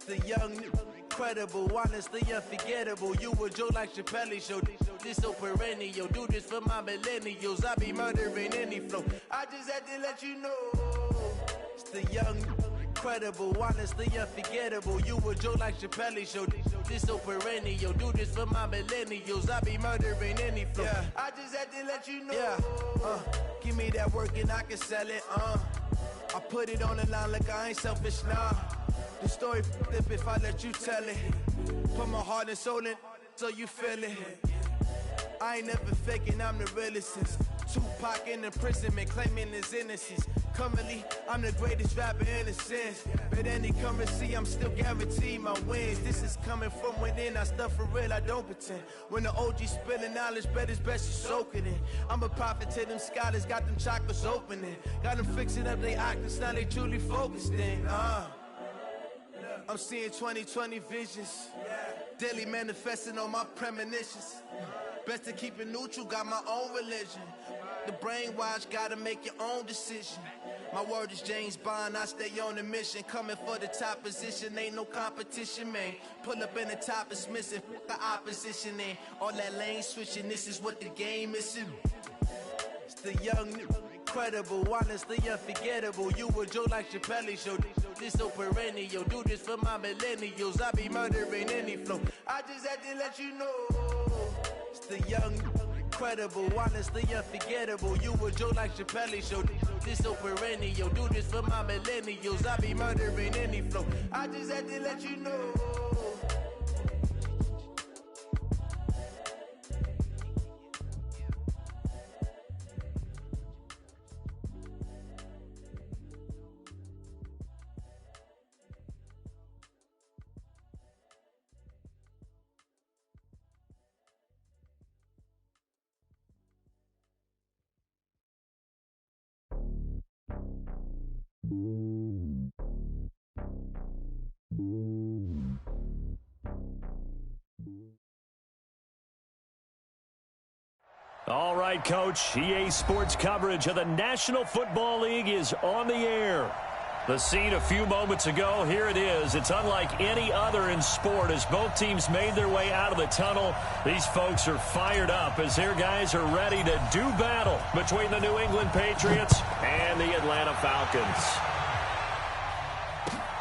The young, incredible, honestly unforgettable. You a joke like Chappelle Show. This so perennial. Do this for my millennials. I be murdering any flow. I just had to let you know. It's the young, incredible, honestly unforgettable. You a joke like Chappelle Show. This so perennial. Do this for my millennials. I be murdering any flow. Yeah. I just had to let you know. Yeah. Give me that work and I can sell it. I put it on the line like I ain't selfish, nah. The story flip if I let you tell it. Put my heart and soul in so you feel it. I ain't never faking, I'm the realest since Tupac in imprisonment, claiming his innocence. Currently, I'm the greatest rapper in a sense. But any currency, I'm still guaranteed my wins. This is coming from within, I stuff for real, I don't pretend. When the OG spilling knowledge, bet it's best you soak it in. I'm a prophet to them scholars, got them chakras opening. Got them fixing up they octaves, now they truly focused in. I'm seeing 2020 visions. Daily manifesting on my premonitions. Best to keep it neutral, got my own religion. The brainwash, gotta make your own decision. My word is James Bond, I stay on a mission. Coming for the top position, ain't no competition, man. Pull up in the top is missing, the opposition in. All that lane switching, this is what the game is. It's the young, incredible, honestly unforgettable. You a joke like Chappelle Show. This so perennial. Do this for my millennials. I be murdering any flow. I just had to let you know. It's the young, incredible, honestly unforgettable. You a joke like Chappelle Show. This so perennial. Do this for my millennials. I be murdering any flow. I just had to let you know. All right, Coach. EA Sports coverage of the National Football League is on the air. The scene a few moments ago, here it is. It's unlike any other in sport as both teams made their way out of the tunnel. These folks are fired up as their guys are ready to do battle between the New England Patriots and the Atlanta Falcons.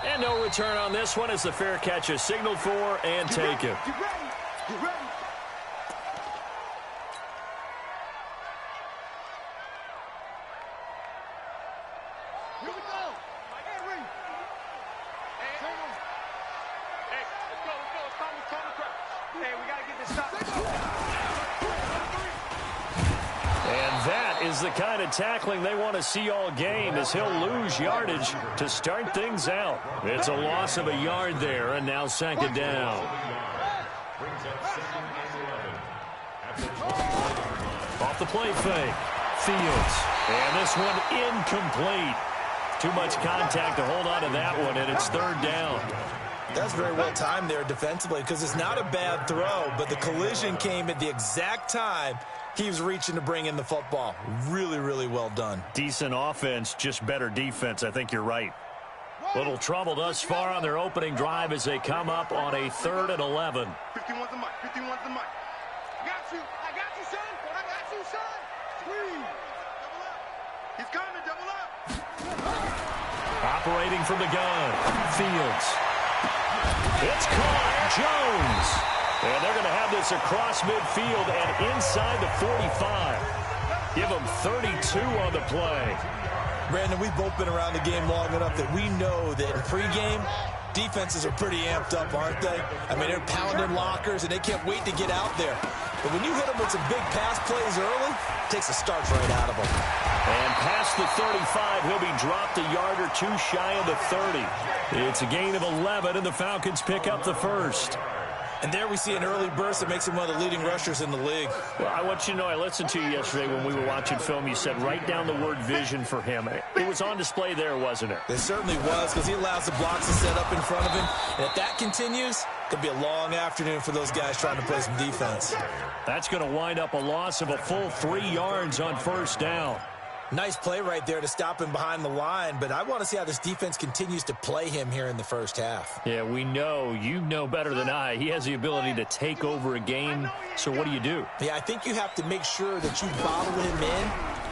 And no return on this one as the fair catch is signaled for and taken. Get ready. Get ready. Here we go. Henry. Hey, let's go. It's time to prep. Hey, we got to get this stopped. And that is the kind of tackling they want to see all game as he'll lose yardage to start things out. It's a loss of a yard there, and now second down. Off the play fake. Fields. And this one incomplete. Too much contact to hold on to that one, and it's third down. That's very well timed there defensively because it's not a bad throw, but the collision came at the exact time he was reaching to bring in the football. Really, really well done. Decent offense, just better defense. I think you're right. Little trouble thus far on their opening drive as they come up on a 3rd and 11. 51's the mic. 51's the mic. I got you. I got you, son. I got you, son. Double up. He's coming. Double up. Operating from the gun. Fields. It's caught. Jones. And they're going to have this across midfield and inside the 45. Give them 32 on the play. Brandon, we've both been around the game long enough that we know that in pregame, defenses are pretty amped up, aren't they? I mean, they're pounding lockers, and they can't wait to get out there. But when you hit them with some big pass plays early, it takes the starch right out of them. And past the 35, he'll be dropped a yard or two shy of the 30. It's a gain of 11, and the Falcons pick up the first. And there we see an early burst that makes him one of the leading rushers in the league. Well, I want you to know, I listened to you yesterday when we were watching film. You said write down the word vision for him. It was on display there, wasn't it? It certainly was, because he allows the blocks to set up in front of him. And if that continues, it could be a long afternoon for those guys trying to play some defense. That's going to wind up a loss of a full 3 yards on first down. Nice play right there to stop him behind the line, but I want to see how this defense continues to play him here in the first half. Yeah, we know. You know better than I. He has the ability to take over a game, so what do? Yeah, I think you have to make sure that you bottle him in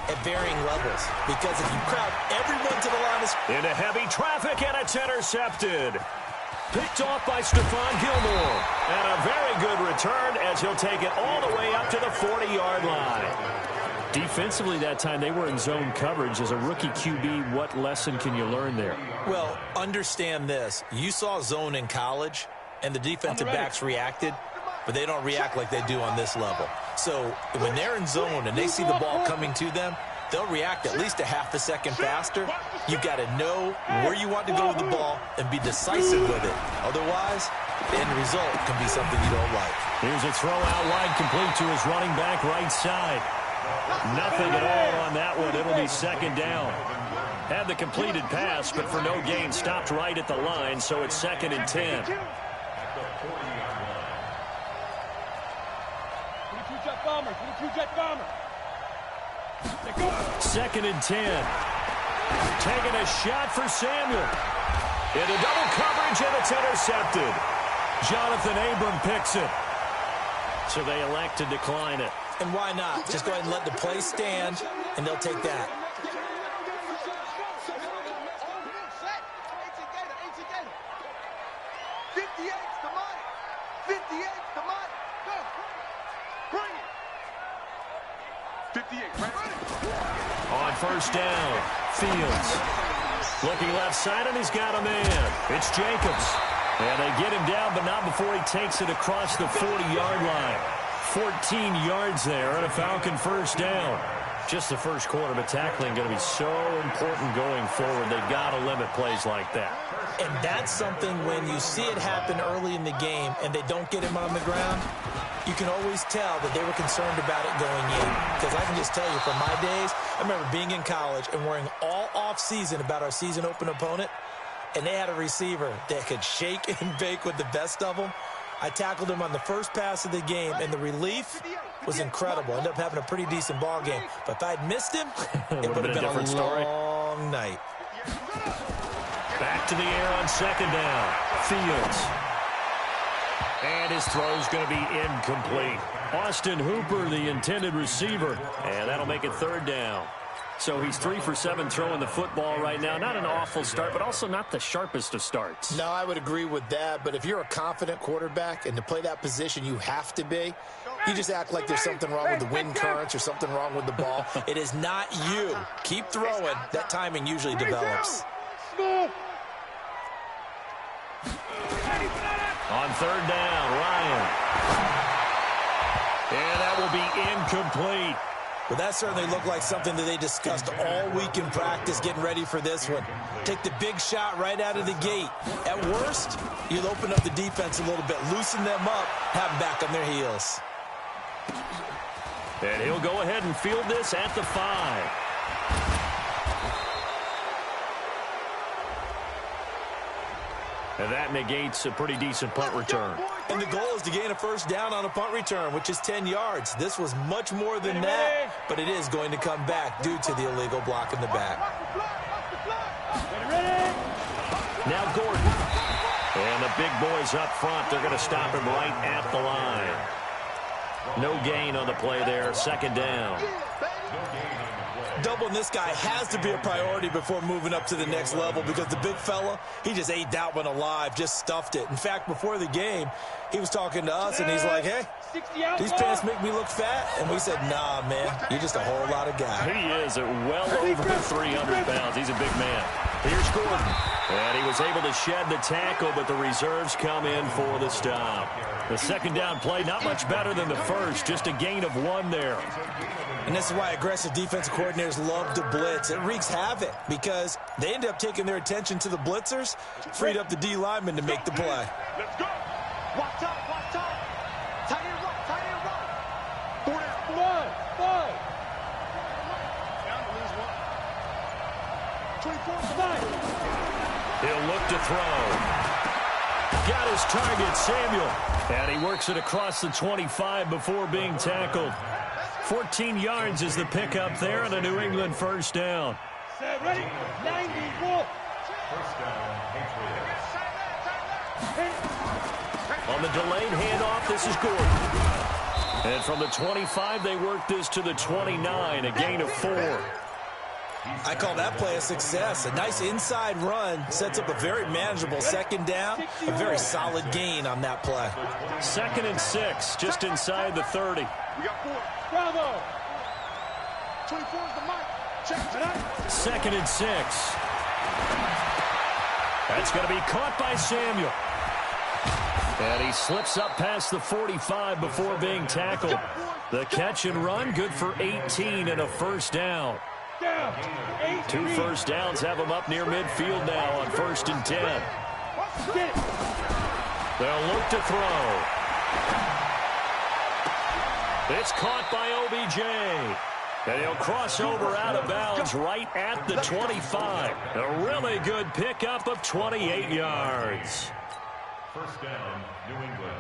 at varying levels, because if you crowd everyone to the line of... Into heavy traffic, and it's intercepted. Picked off by Stephon Gilmore. And a very good return as he'll take it all the way up to the 40-yard line. Defensively that time, they were in zone coverage. As a rookie QB, what lesson can you learn there? Well, understand this. You saw zone in college, and the defensive backs reacted, but they don't react like they do on this level. So when they're in zone and they see the ball coming to them, they'll react at least a half a second faster. You've got to know where you want to go with the ball and be decisive with it. Otherwise, the end result can be something you don't like. Here's a throw out wide, complete to his running back right side. Nothing at all on that one. It'll be second down. Had the completed pass, but for no gain, stopped right at the line, so it's 2nd and 10. 22 jet bomber, 22 jet bomber. 2nd and 10. Taking a shot for Samuel. Into double coverage, and it's intercepted. Jonathan Abram picks it. So they elect to decline it. And why not? Just go ahead and let the play stand, and they'll take that. On first down, Fields. Looking left side, and he's got a man. It's Jacobs. And they get him down, but not before he takes it across the 40-yard line. 14 yards there, and a Falcon first down. Just the first quarter, but tackling going to be so important going forward. They've got to limit plays like that. And that's something when you see it happen early in the game and they don't get him on the ground, you can always tell that they were concerned about it going in. Because I can just tell you, from my days, I remember being in college and worrying all off-season about our season open opponent, and they had a receiver that could shake and bake with the best of them. I tackled him on the first pass of the game, and the relief was incredible. Ended up having a pretty decent ball game. But if I'd missed him, it would have been a long night. Back to the air on second down. Fields. And his throw's going to be incomplete. Austin Hooper, the intended receiver. And that'll make it third down. So he's 3 for 7 throwing the football right now. Not an awful start, but also not the sharpest of starts. No, I would agree with that. But if you're a confident quarterback and to play that position you have to be, you just act like there's something wrong with the wind currents or something wrong with the ball. It is not you. Keep throwing. That timing usually develops. On third down, Ryan. And that will be incomplete. Well, that certainly looked like something that they discussed all week in practice, getting ready for this one. Take the big shot right out of the gate. At worst, you'll open up the defense a little bit, loosen them up, have them back on their heels. And he'll go ahead and field this at the 5. And that negates a pretty decent punt return. And the goal is to gain a first down on a punt return, which is 10 yards. This was much more than that, but it is going to come back due to the illegal block in the back. Now Gordon. And the big boys up front, they're going to stop him right at the line. No gain on the play there, second down. Doubling this guy has to be a priority before moving up to the next level, because the big fella, he just ate that one alive, just stuffed it. In fact, before the game, he was talking to us, and he's like, hey, these pants make me look fat. And we said, nah, man, you're just a whole lot of guy. He is at well over 300 pounds. He's a big man. Here's Gordon. And he was able to shed the tackle, but the reserves come in for the stop. The second down play, not much better than the first, just a gain of 1 there. And this is why aggressive defensive coordinators love to blitz. It wreaks havoc because they end up taking their attention to the blitzers, freed up the D lineman to make the play. Let's go. Watch out, watch out. Tight end right, tight end right. 4 down. 5. Down to lose 1. 24, 5. He'll look to throw. Got his target, Samuel. And he works it across the 25 before being tackled. 14 yards is the pickup there on a New England first down. Set, ready? 91. First down, Patriots. On the delayed handoff, this is Gordon. And from the 25, they work this to the 29, a gain of 4. I call that play a success. A nice inside run sets up a very manageable second down. A very solid gain on that play. 2nd and 6, just inside the 30. We got 4. Bravo. 24 is the mic. Check tonight. 2nd and 6. That's going to be caught by Samuel. And he slips up past the 45 before being tackled. The catch and run, good for 18 and a first down. 2 first downs have him up near midfield now on 1st and 10. They'll look to throw. It's caught by OBJ. And he'll cross over out of bounds right at the 25. A really good pickup of 28 yards. First down, New England.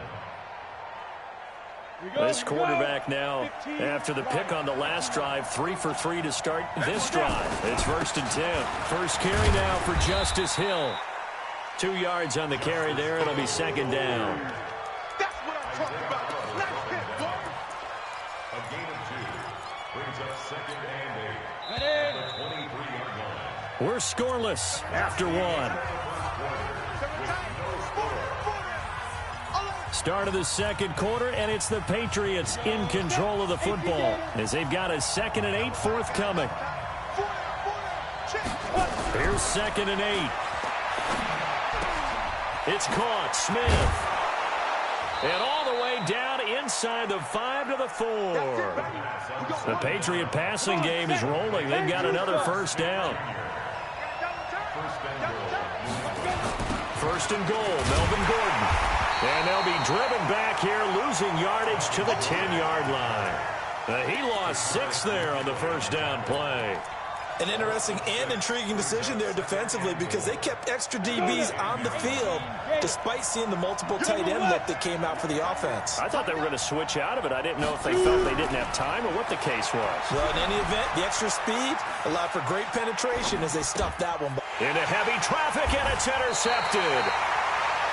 This quarterback now, after the pick on the last drive, 3 for 3 to start this drive. It's 1st and 10. First carry now for Justice Hill. 2 yards on the carry there. It'll be 2nd down. That's what I'm talking about. Nice hit, boy. A gain of 2 brings up 2nd and 8. Ready? The 23-yard line. We're scoreless after 1. Start of the second quarter, and it's the Patriots in control of the football as they've got a 2nd and 8 forthcoming. Here's 2nd and 8. It's caught. Smith. And all the way down inside the 5 to the 4. The Patriot passing game is rolling. They've got another first down. First and goal, Melvin Gordon. And they'll be driven back here, losing yardage to the 10-yard line. He lost 6 there on the first down play. An interesting and intriguing decision there defensively because they kept extra DBs on the field despite seeing the multiple tight end look that came out for the offense. I thought they were going to switch out of it. I didn't know if they felt they didn't have time or what the case was. Well, in any event, the extra speed allowed for great penetration as they stuffed that one. Into heavy traffic, and it's intercepted.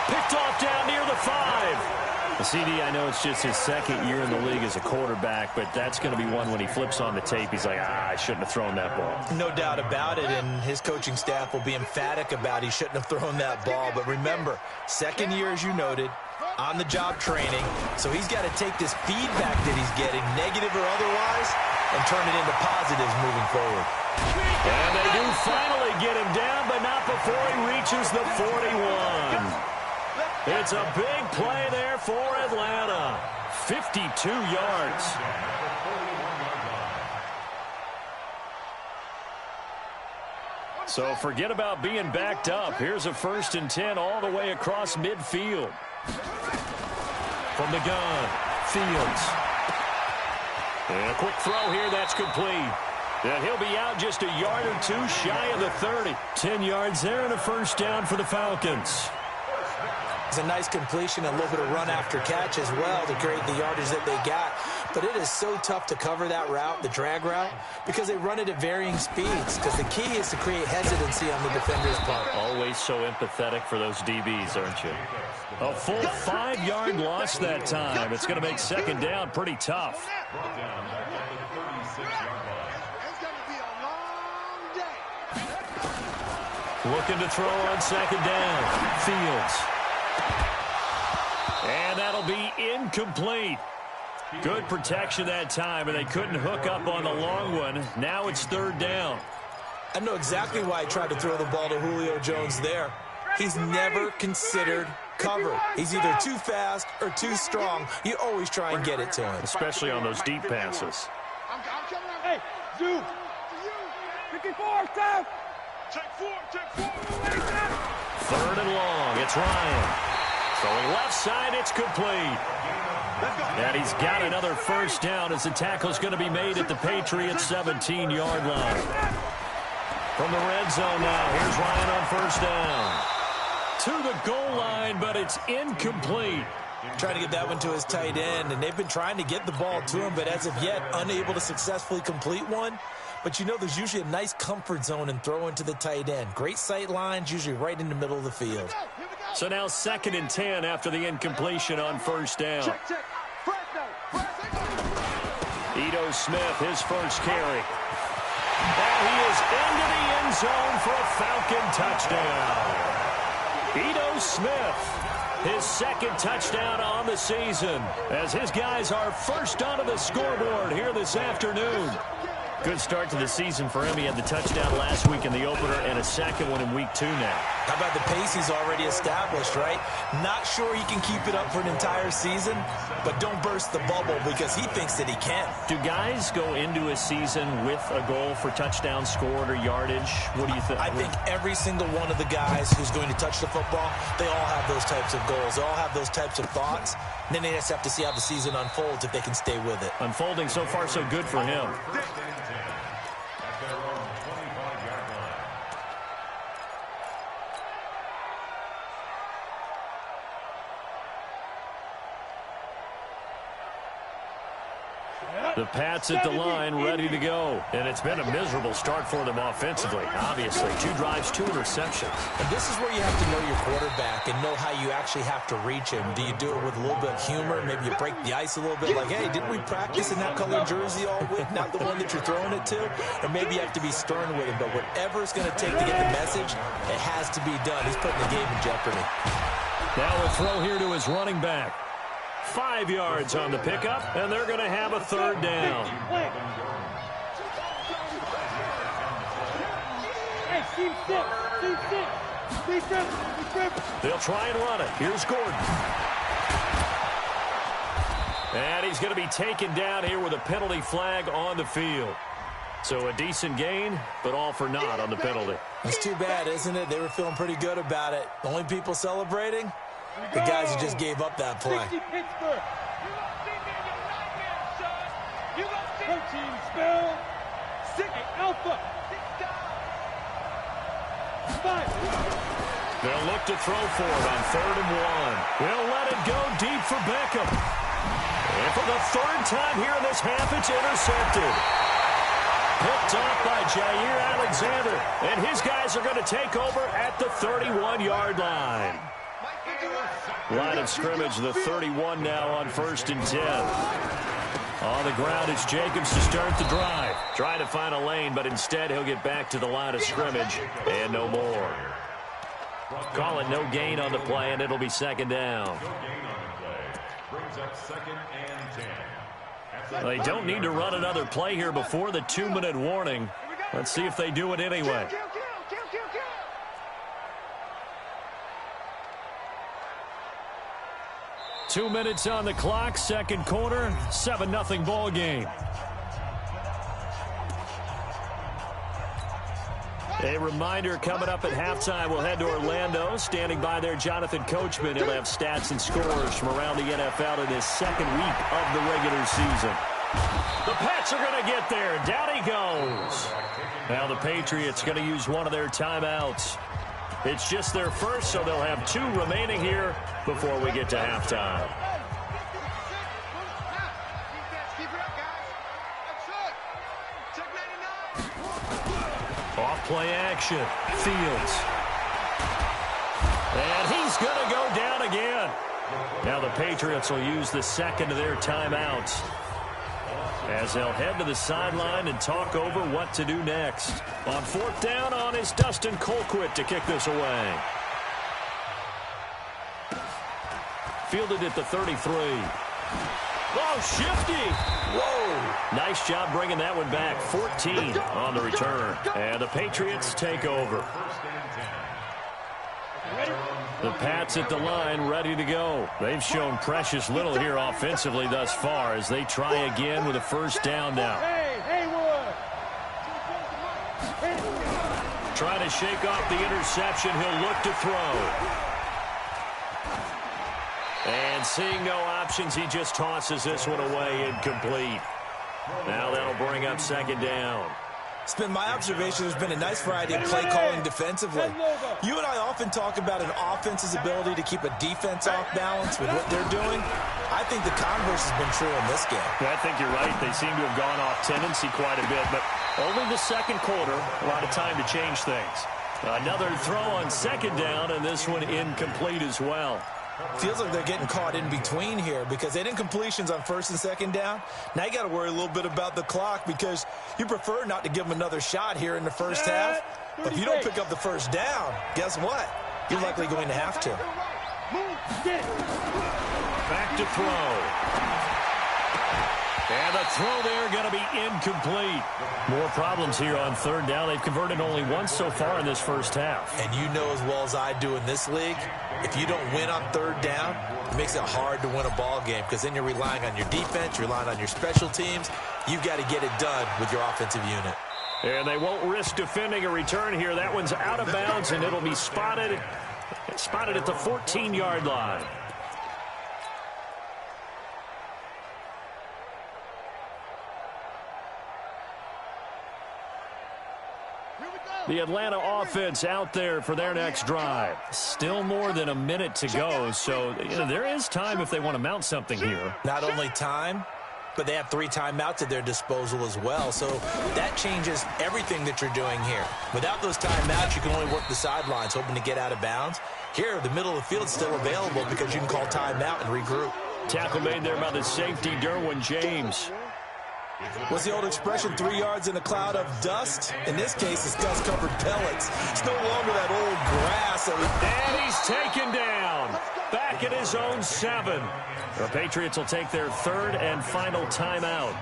Picked off down near the 5. The CD, I know it's just his 2nd year in the league as a quarterback, but that's going to be one when he flips on the tape. He's like, I shouldn't have thrown that ball. No doubt about it, and his coaching staff will be emphatic about he shouldn't have thrown that ball. But remember, 2nd year, as you noted, on-the-job training, so he's got to take this feedback that he's getting, negative or otherwise, and turn it into positives moving forward. And they do finally get him down, but not before he reaches the 41. It's a big play there for Atlanta. 52 yards. So forget about being backed up. Here's a 1st and 10 all the way across midfield. From the gun, Fields. And a quick throw here, that's complete. And he'll be out just a yard or 2 shy of the 30. 10 yards there and a first down for the Falcons. It's a nice completion, a little bit of run after catch as well to create the yardage that they got. But it is so tough to cover that route, the drag route, because they run it at varying speeds. Because the key is to create hesitancy on the defender's part. Always so empathetic for those DBs, aren't you? A full 5-yard loss that time. It's going to make 2nd down pretty tough. Looking to throw on 2nd down. Fields. And that'll be incomplete. Good protection that time, and they couldn't hook up on the long one. Now it's 3rd down. I know exactly why I tried to throw the ball to Julio Jones there. He's never considered cover. He's either too fast or too strong. You always try and get it to him. Especially on those deep passes. Hey, Zoo. 54, stop. Check 4. 3rd and long. It's Ryan. Throwing left side, it's complete. And he's got another first down as the tackle's going to be made at the Patriots' 17-yard line. From the red zone now, here's Ryan on first down. To the goal line, but it's incomplete. Trying to get that one to his tight end, and they've been trying to get the ball to him, but as of yet, unable to successfully complete one. But you know there's usually a nice comfort zone in throwing to the tight end. Great sight lines, usually right in the middle of the field. So now 2nd and 10 after the incompletion on first down. Ito Smith, his first carry. And he is into the end zone for a Falcon touchdown. Ito Smith, his 2nd touchdown on the season, as his guys are first onto the scoreboard here this afternoon. Good start to the season for him. He had the touchdown last week in the opener and a 2nd one in week 2 now. How about the pace he's already established, right? Not sure he can keep it up for an entire season, but don't burst the bubble because he thinks that he can. Do guys go into a season with a goal for touchdown scored or yardage? What do you think? I think every single one of the guys who's going to touch the football, they all have those types of goals. They all have those types of thoughts. And then they just have to see how the season unfolds if they can stay with it. Unfolding so far so good for him. The Pats at the line, ready to go. And it's been a miserable start for them offensively, obviously. 2 drives, 2 interceptions. And this is where you have to know your quarterback and know how you actually have to reach him. Do you do it with a little bit of humor? Maybe you break the ice a little bit like, hey, didn't we practice in that colored jersey all week? Not the one that you're throwing it to? Or maybe you have to be stern with him. But whatever it's going to take to get the message, it has to be done. He's putting the game in jeopardy. Now a throw here to his running back. 5 yards on the pickup, and they're going to have a 3rd down. They'll try and run it. Here's Gordon. And he's going to be taken down here with a penalty flag on the field. So a decent gain, but all for naught on the penalty. It's too bad, isn't it? They were feeling pretty good about it. The only people celebrating? The guys who just gave up that play. Protein spell. 6 alpha. 5. They'll look to throw for it on 3rd and 1. They'll let it go deep for Beckham. And for the 3rd time here in this half, it's intercepted. Picked off by Jair Alexander. And his guys are going to take over at the 31-yard line. Line of scrimmage, the 31 now on 1st and 10. On the ground, it's Jacobs to start the drive. Trying to find a lane, but instead he'll get back to the line of scrimmage and no more. Call it no gain on the play, and it'll be 2nd down. They don't need to run another play here before the 2-minute warning. Let's see if they do it anyway. Two minutes on the clock, 2nd quarter, 7-0 ball game. A reminder coming up at halftime, we'll head to Orlando. Standing by there, Jonathan Coachman. He'll have stats and scores from around the NFL in his 2nd week of the regular season. The Pats are going to get there. Down he goes. Now the Patriots going to use one of their timeouts. It's just their first, so they'll have 2 remaining here before we get to halftime. Off play action. Fields. And he's going to go down again. Now the Patriots will use the 2nd of their timeouts, as they'll head to the sideline and talk over what to do next. On 4th down on is Dustin Colquitt to kick this away. Fielded at the 33. Oh, shifty. Whoa. Nice job bringing that one back. 14 on the return. And the Patriots take over. The Pats at the line, ready to go. They've shown precious little here offensively thus far as they try again with a 1st down now. Trying to shake off the interception. He'll look to throw. And seeing no options, he just tosses this one away incomplete. Now that'll bring up 2nd down. It's been my observation there's been a nice variety of play calling defensively. You and I often talk about an offense's ability to keep a defense off balance with what they're doing. I think the converse has been true in this game. I think you're right. They seem to have gone off tendency quite a bit, but only the second quarter, a lot of time to change things. Another throw on second down, and this one incomplete as well. Feels like they're getting caught in between here because they didn't completions on first and second down. Now you got to worry a little bit about the clock because you prefer not to give them another shot here in the first half. But if you don't pick up the first down, guess what? You're likely going to have to. Back to throw. And the throw there going to be incomplete. More problems here on third down. They've converted only once so far in this first half. And you know as well as I do in this league, if you don't win on third down, it makes it hard to win a ball game because then you're relying on your defense, you're relying on your special teams. You've got to get it done with your offensive unit. And they won't risk defending a return here. That one's out of bounds, and it'll be spotted at the 14-yard line. The Atlanta offense out there for their next drive. Still more than a minute to go, so there is time if they want to mount something here. Not only time, but they have 3 timeouts at their disposal as well, so that changes everything that you're doing here. Without those timeouts, you can only work the sidelines, hoping to get out of bounds. Here, the middle of the field is still available because you can call timeout and regroup. Tackle made there by the safety, Derwin James. What's the old expression, 3 yards in a cloud of dust? In this case, it's dust-covered pellets. It's no longer that old grass. And he's taken down. Back at his own 7. The Patriots will take their third and final timeout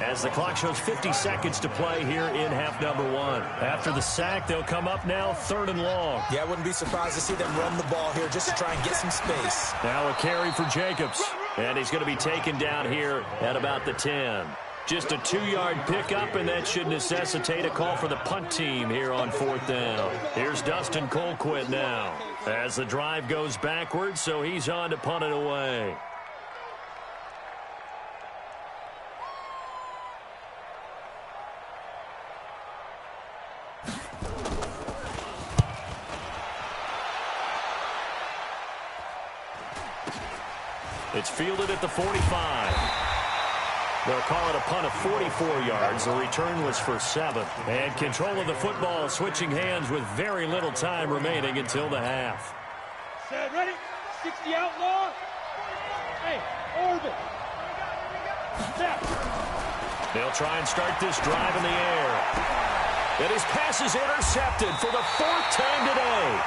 as the clock shows 50 seconds to play here in half number 1. After the sack, they'll come up now 3rd and long. Yeah, I wouldn't be surprised to see them run the ball here just to try and get some space. Now a carry for Jacobs. And he's going to be taken down here at about the 10. Just a 2-yard pickup, and that should necessitate a call for the punt team here on 4th down. Here's Dustin Colquitt now as the drive goes backwards, so he's on to punt it away. It's fielded at the 45. They'll call it a punt of 44 yards. The return was for 7. And control of the football switching hands with very little time remaining until the half. Set, ready? 60 outlaw. Hey, orbit. Set. They'll try and start this drive in the air. And his pass is intercepted for the 4th time today.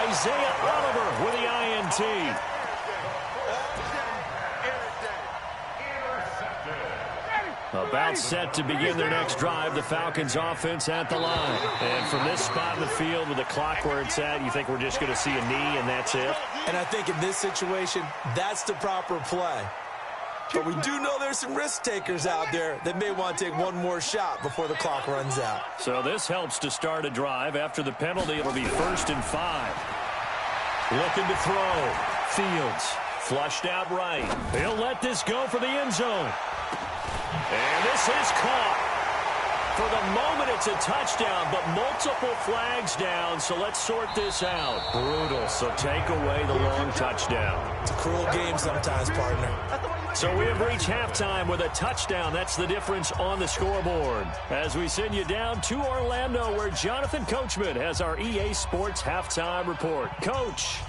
Isaiah Oliver with the INT. About set to begin their next drive, the Falcons offense at the line. And from this spot in the field with the clock where it's at, you think we're just going to see a knee and that's it? And I think in this situation, that's the proper play. But we do know there's some risk takers out there that may want to take one more shot before the clock runs out. So this helps to start a drive. After the penalty, it'll be 1st and 5. Looking to throw. Fields flushed out right. He'll let this go for the end zone. And this is caught. For the moment, it's a touchdown, but multiple flags down, so let's sort this out. Brutal, so take away the long touchdown. It's a cruel game sometimes, partner. So we have reached halftime with a touchdown. That's the difference on the scoreboard. As we send you down to Orlando, where Jonathan Coachman has our EA Sports Halftime Report. Coach.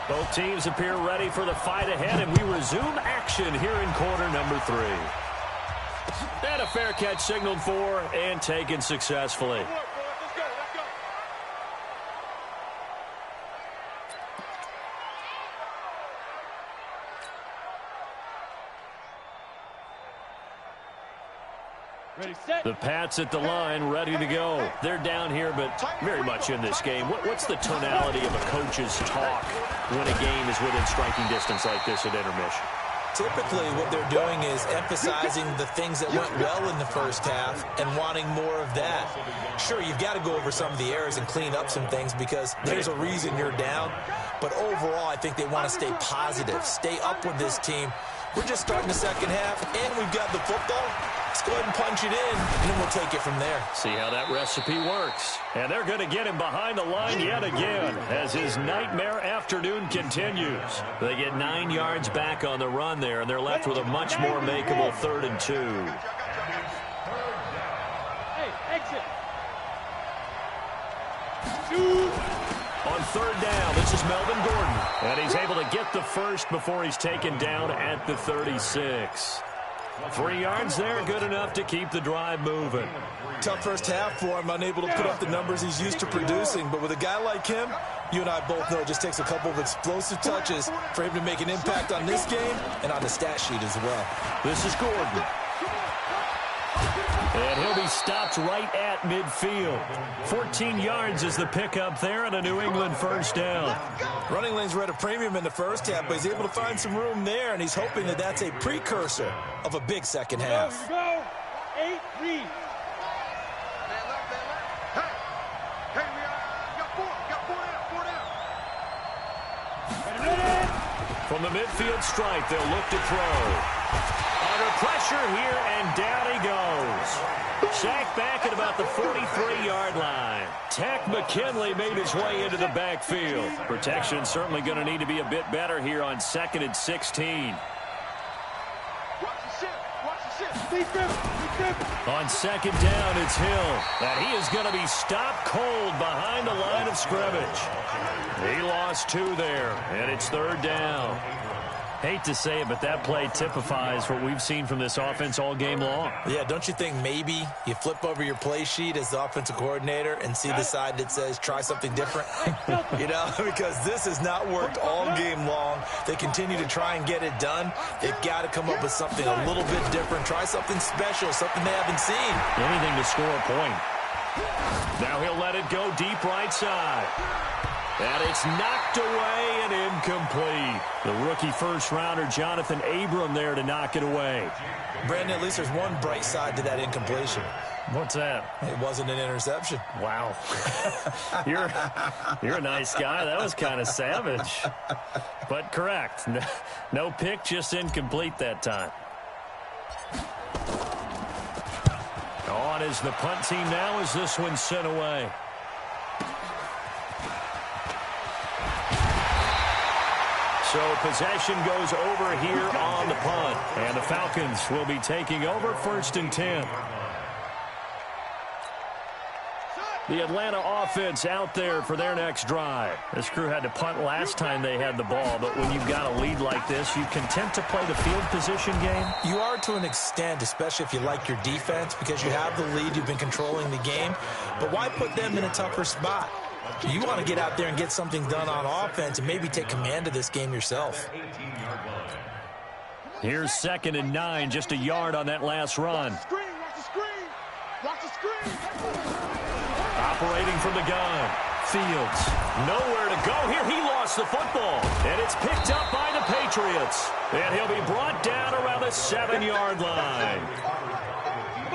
Both teams appear ready for the fight ahead, and we resume action here in quarter number 3. And a fair catch signaled for and taken successfully. Ready, set. The Pats at the line, ready to go. They're down here, but very much in this game. What's the tonality of a coach's talk when a game is within striking distance like this at intermission? To typically what they're doing is emphasizing the things that went well in the first half and wanting more of that. Sure, you've got to go over some of the errors and clean up some things because there's a reason you're down. But overall, I think they want to stay positive, stay up with this team. We're just starting the second half, and we've got the football. Let's go ahead and punch it in, and then we'll take it from there. See how that recipe works. And they're going to get him behind the line yet again as his nightmare afternoon continues. They get 9 yards back on the run there, and they're left with a much more makeable 3rd and 2. Hey, exit. On 3rd down, this is Melvin Gordon. And he's able to get the first before he's taken down at the 36. 3 yards there, good enough to keep the drive moving. Tough first half for him, unable to put up the numbers he's used to producing. But with a guy like him, you and I both know it just takes a couple of explosive touches for him to make an impact on this game and on the stat sheet as well. This is Gordon. And he'll be stopped right at midfield. 14 yards is the pickup there and a New England first down. Running lanes were at a premium in the first half, but he's able to find some room there, and he's hoping that that's a precursor of a big second half. Go. 8 read. Hey, we got 4 down. From the midfield stripe, they'll look to throw. Under pressure here, and down he goes. Sacked back at about the 43-yard line. Tack McKinley made his way into the backfield. Protection certainly going to need to be a bit better here on 2nd and 16. On 2nd down, it's Hill. And he is going to be stopped cold behind the line of scrimmage. He lost 2 there, and it's 3rd down. Hate to say it, but that play typifies what we've seen from this offense all game long. Yeah, don't you think maybe you flip over your play sheet as the offensive coordinator and see the side that says try something different? You know, because this has not worked all game long. They continue to try and get it done. They've got to come up with something a little bit different. Try something special, something they haven't seen. Anything to score a point. Now he'll let it go deep right side. And it's knocked away and incomplete. The rookie first-rounder, Jonathan Abram, there to knock it away. Brandon, at least there's one bright side to that incompletion. What's that? It wasn't an interception. Wow. You're a nice guy. That was kind of savage. But correct. No pick, just incomplete that time. On is the punt team now as this one's sent away. So possession goes over here on the punt. And the Falcons will be taking over 1st and 10. The Atlanta offense out there for their next drive. This crew had to punt last time they had the ball, but when you've got a lead like this, you content to play the field position game? You are to an extent, especially if you like your defense, because you have the lead, you've been controlling the game. But why put them in a tougher spot? You want to get out there and get something done on offense and maybe take command of this game yourself. Here's 2nd and 9, just a yard on that last run. Operating from the gun. Fields. Nowhere to go here. He lost the football. And it's picked up by the Patriots. And he'll be brought down around the 7-yard line.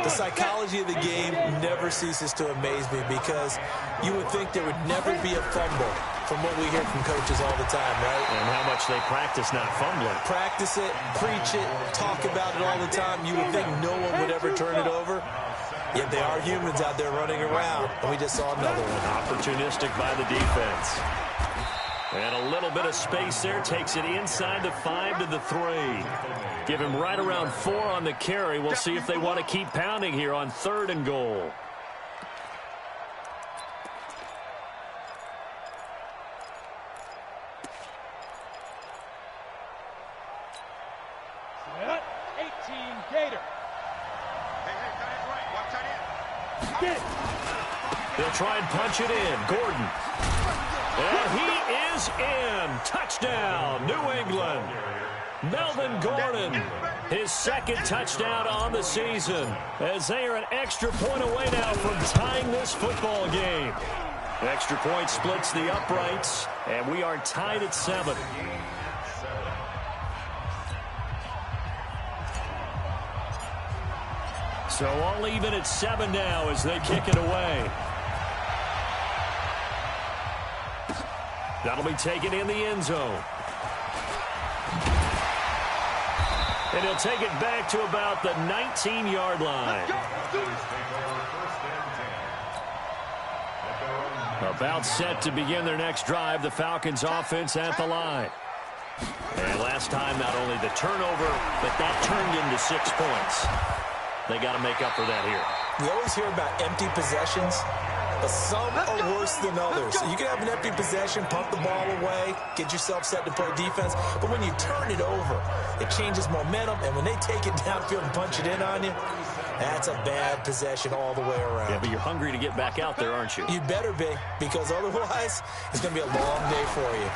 The psychology of the game never ceases to amaze me because you would think there would never be a fumble from what we hear from coaches all the time, right? And how much they practice not fumbling. Practice it, preach it, talk about it all the time. You would think no one would ever turn it over. Yet they are humans out there running around, and we just saw another one. Opportunistic by the defense. And a little bit of space there takes it inside the 5 to the 3. Give him right around 4 on the carry. We'll see if they want to keep pounding here on 3rd and goal. Set. 18 Gator. They'll try and punch it in. Gordon. And he is in. Touchdown, New England. Melvin Gordon, his 2nd touchdown on the season, as they are an extra point away now from tying this football game. Extra point splits the uprights, and we are tied at 7. So all even at 7 now as they kick it away. That'll be taken in the end zone. And he'll take it back to about the 19-yard line. About set to begin their next drive, the Falcons offense at the line. And last time, not only the turnover, but that turned into 6 points. They got to make up for that here. We always hear about empty possessions, but some are worse than others. You can have an empty possession, pump the ball away, get yourself set to play defense, but when you turn it over, it changes momentum, and when they take it downfield and punch it in on you, that's a bad possession all the way around. Yeah, but you're hungry to get back out there, aren't you? You better be, because otherwise, it's going to be a long day for you.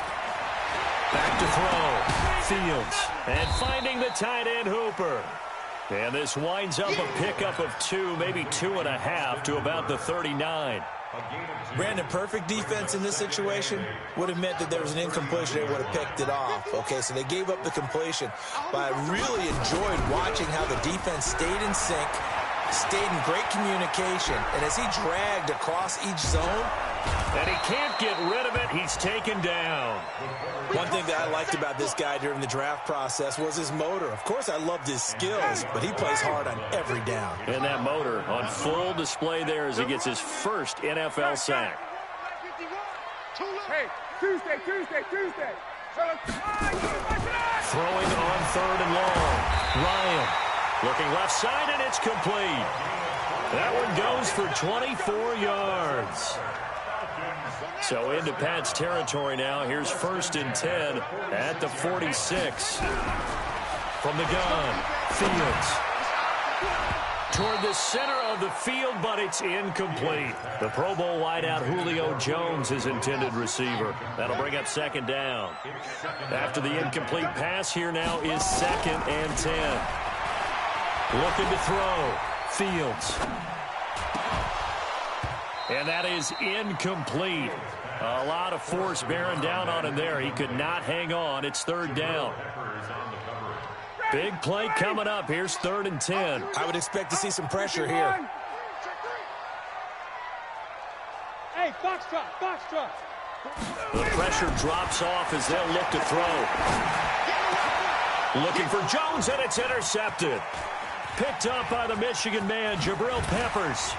Back to throw. Fields. And finding the tight end Hooper. And this winds up a pickup of 2, maybe 2.5 to about the 39. Brandon, perfect defense in this situation would have meant that there was an incompletion. They would have picked it off. Okay, so they gave up the completion. But I really enjoyed watching how the defense stayed in sync, stayed in great communication. And as he dragged across each zone, and he can't get rid of it, he's taken down. One thing that I liked about this guy during the draft process was his motor. Of course, I loved his skills, but he plays hard on every down. And that motor on full display there as he gets his first NFL sack. Hey, Tuesday. Throwing on 3rd and long. Ryan looking left side, and it's complete. That one goes for 24 yards. So into Pat's territory now. Here's 1st and 10 at the 46. From the gun, Fields. Toward the center of the field, but it's incomplete. The Pro Bowl wideout Julio Jones, his intended receiver. That'll bring up 2nd down. After the incomplete pass, here now is 2nd and 10. Looking to throw. Fields. And that is incomplete. A lot of force bearing down on him there. He could not hang on. It's 3rd down. Big play coming up. Here's 3rd and 10. I would expect to see some pressure here. Hey, box truck. The pressure drops off as they'll look to throw. Looking for Jones, and it's intercepted. Picked up by the Michigan man, Jabril Peppers.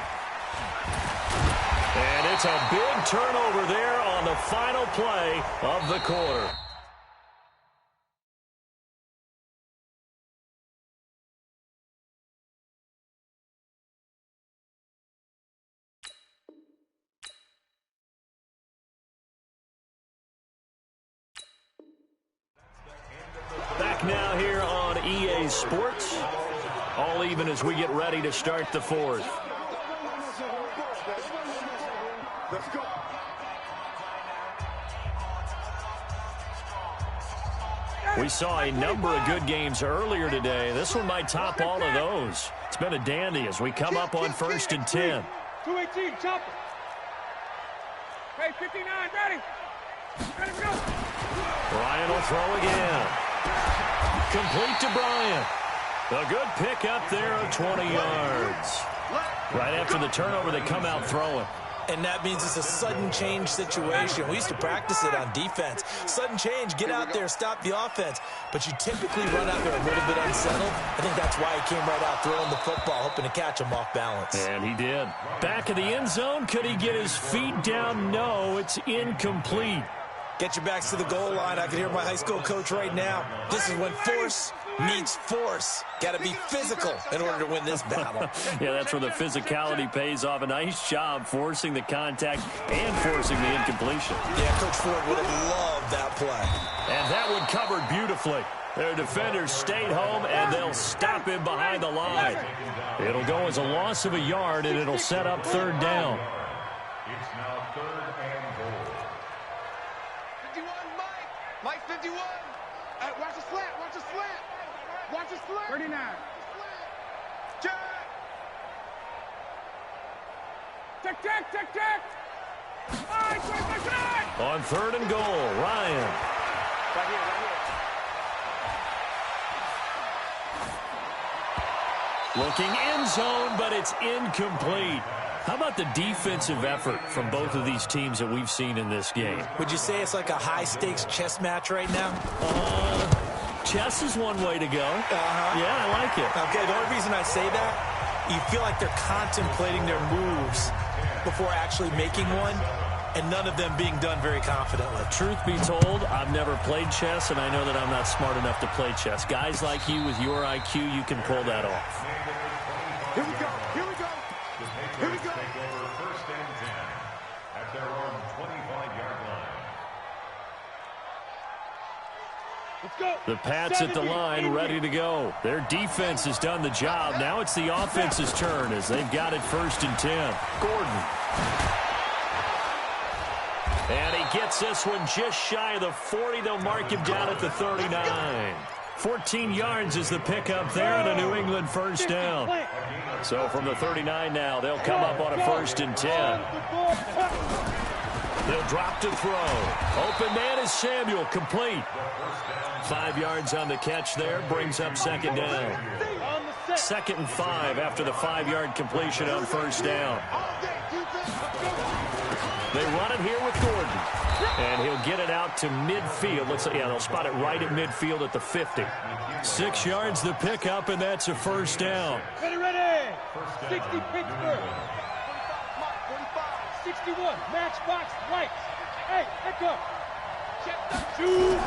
And it's a big turnover there on the final play of the quarter. Back now here on EA Sports. All even as we get ready to start the 4th. Let's go. We saw a number of good games earlier today. This one might top all of those. It's been a dandy as we come up on 1st and 10. 218, chopper. Hey, 59, ready. Ready to go. Bryant will throw again. Complete to Bryant. A good pick up there of 20 yards. Right after the turnover, they come out throwing. And that means it's a sudden change situation. We used to practice it on defense. Sudden change, get out there, stop the offense. But you typically run out there a little bit unsettled. I think that's why he came right out throwing the football, hoping to catch him off balance. And he did. Back of the end zone, could he get his feet down? No, it's incomplete. Get your backs to the goal line. I can hear my high school coach right now. This is when force meets force. Got to be physical in order to win this battle. Yeah, that's where the physicality pays off. A nice job forcing the contact and forcing the incompletion. Yeah, Coach Ford would have loved that play. And that one covered beautifully. Their defenders stayed home, and they'll stop him behind the line. It'll go as a loss of a yard, and it'll set up 3rd down. It's now 3rd and goal. 51, Mike 51. Watch the slant. Watch the slant. 39. Check. Tick. All right, 25. On 3rd and goal, Ryan. Right here. Looking end zone, but it's incomplete. How about the defensive effort from both of these teams that we've seen in this game? Would you say it's like a high-stakes chess match right now? Chess is one way to go. Yeah, I like it. Okay, the only reason I say that, you feel like they're contemplating their moves before actually making one, and none of them being done very confidently. Truth be told, I've never played chess, and I know that I'm not smart enough to play chess. Guys like you with your IQ, you can pull that off. Here we go. Here we go. Here we go. Take over first and 10 at their own 25-yard line. Let's go. The Pats at the line, ready to go. Their defense has done the job. Now it's the offense's turn as they've got it first and 10. Gordon. And he gets this one just shy of the 40. They'll mark him down at the 39. 14 yards is the pickup there and a New England first down. So from the 39 now, they'll come up on a first and 10. They'll drop to throw. Open man is Samuel, complete. 5 yards on the catch there, brings up second down. 2nd and 5 after the 5-yard completion on first down. They run it here with Gordon. And he'll get it out to midfield. They'll spot it right at midfield at the 50. 6 yards the pickup, and that's a first down. Ready. 60 Pittsburgh. 61 Matchbox Lights. Hey, echo. Shoot.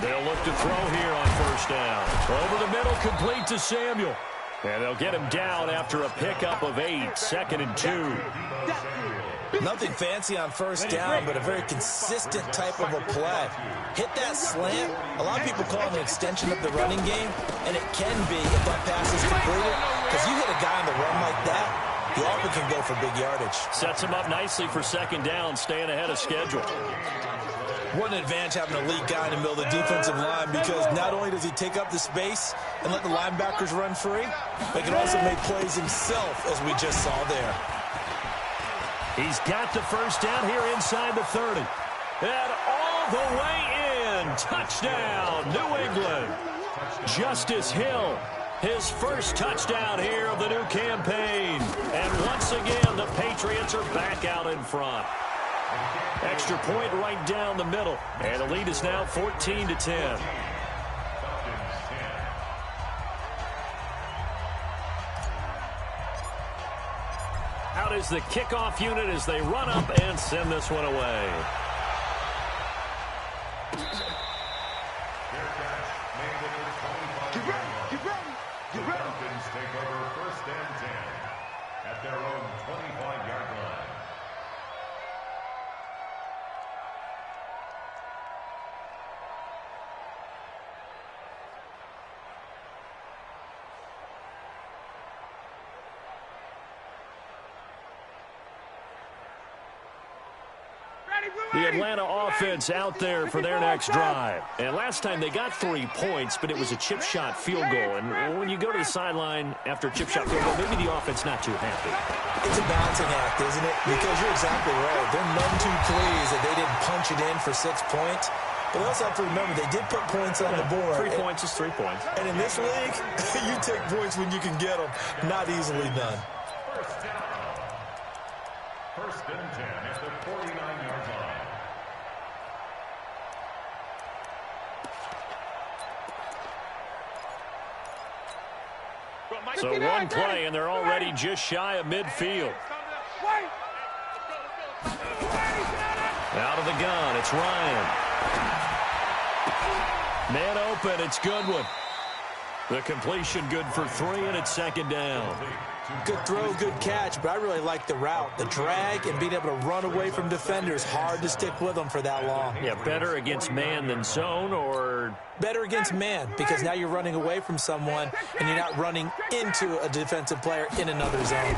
They'll look to throw here on first down. Over the middle, complete to Samuel. And they'll get him down after a pickup of 8. 2nd and 2. Nothing fancy on first down, but a very consistent type of a play. Hit that slant. A lot of people call it an extension of the running game, and it can be if that pass is completed. Because you hit a guy on the run like that, you often can go for big yardage. Sets him up nicely for second down, staying ahead of schedule. What an advantage having an elite guy in the middle of the defensive line, because not only does he take up the space and let the linebackers run free, but he can also make plays himself, as we just saw there. He's got the first down here inside the 30. And all the way in. Touchdown, New England. Justice Hill, his first touchdown here of the new campaign. And once again, the Patriots are back out in front. Extra point right down the middle. And the lead is now 14-10. Out is the kickoff unit as they run up and send this one away. The Falcons take over first and 10 at their own 25-yard line. The Atlanta offense out there for their next drive. And last time they got 3 points, but it was a chip shot field goal. And when you go to the sideline after a chip shot field goal, maybe the offense not too happy. It's a balancing act, isn't it? Because you're exactly right. They're none too pleased that they didn't punch it in for 6 points. But we also have to remember they did put points on the board. 3 points is 3 points. And in this league, you take points when you can get them. Not easily done. First and 10 at the 49-yard line. So one play, and they're already just shy of midfield. Out of the gun, it's Ryan. Man open, it's Goodwin. The completion good for 3, and it's second down. Good throw, good catch, but I really like the route. The drag and being able to run away from defenders, hard to stick with them for that long. Yeah, better against man than zone, or... Better against man, because now you're running away from someone, and you're not running into a defensive player in another zone.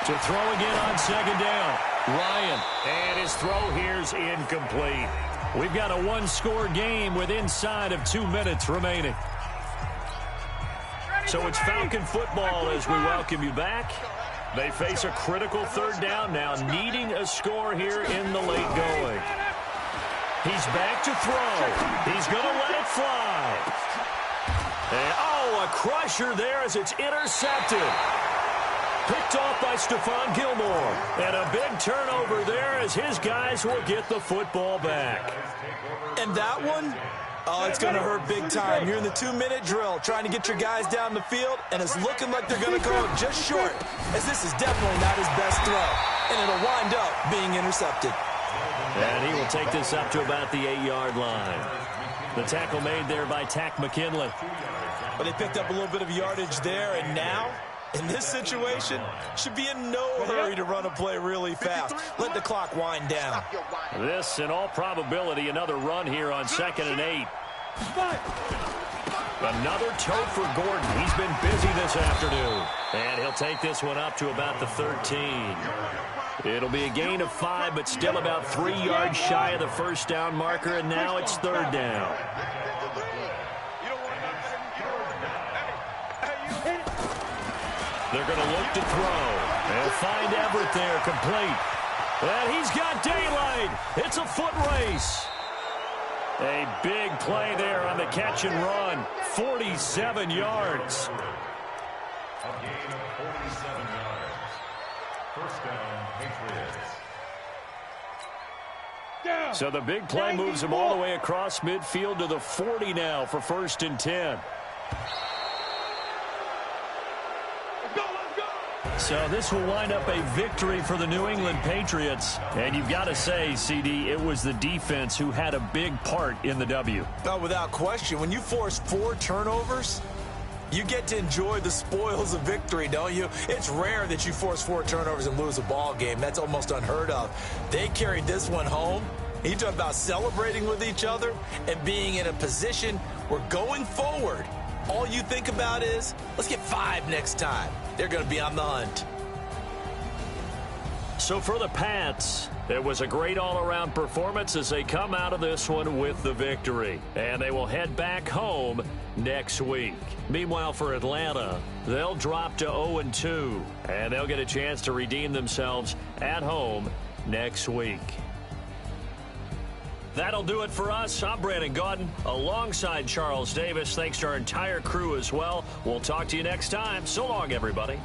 To throw again on second down. Ryan, and his throw here's incomplete. We've got a one-score game with inside of 2 minutes remaining. So it's Falcon football as we welcome you back. They face a critical third down now, needing a score here in the late going. He's back to throw. He's going to let it fly. And, oh, a crusher there as it's intercepted. Picked off by Stephon Gilmore. And a big turnover there as his guys will get the football back. And that one, oh, it's going to hurt big time. You're in the 2-minute drill trying to get your guys down the field, and it's looking like they're going to go just short, as this is definitely not his best throw. And it'll wind up being intercepted. And he will take this up to about the 8-yard line. The tackle made there by Tack McKinley. But they picked up a little bit of yardage there, and now, in this situation, should be in no hurry to run a play really fast. Let the clock wind down. This, in all probability, another run here on 2nd and 8. Another toe for Gordon. He's been busy this afternoon. And he'll take this one up to about the 13. It'll be a gain of 5, but still about 3 yards shy of the first down marker, and now it's 3rd down. They're going to look to throw. They'll find Everett there, complete. And he's got daylight. It's a foot race. A big play there on the catch and run. 47 yards. A gain of 47 yards. First down, Patriots. So the big play moves him all the way across midfield to the 40 now for 1st and 10. So this will wind up a victory for the New England Patriots. And you've got to say, CD, it was the defense who had a big part in the W. Oh, without question. When you force 4 turnovers, you get to enjoy the spoils of victory, don't you? It's rare that you force 4 turnovers and lose a ball game. That's almost unheard of. They carried this one home. You talk about celebrating with each other and being in a position where going forward, all you think about is, let's get 5 next time. They're going to be on the hunt. So for the Pats, it was a great all-around performance as they come out of this one with the victory. And they will head back home next week. Meanwhile, for Atlanta, they'll drop to 0-2. And they'll get a chance to redeem themselves at home next week. That'll do it for us. I'm Brandon Gaudin alongside Charles Davis. Thanks to our entire crew as well. We'll talk to you next time. So long, everybody.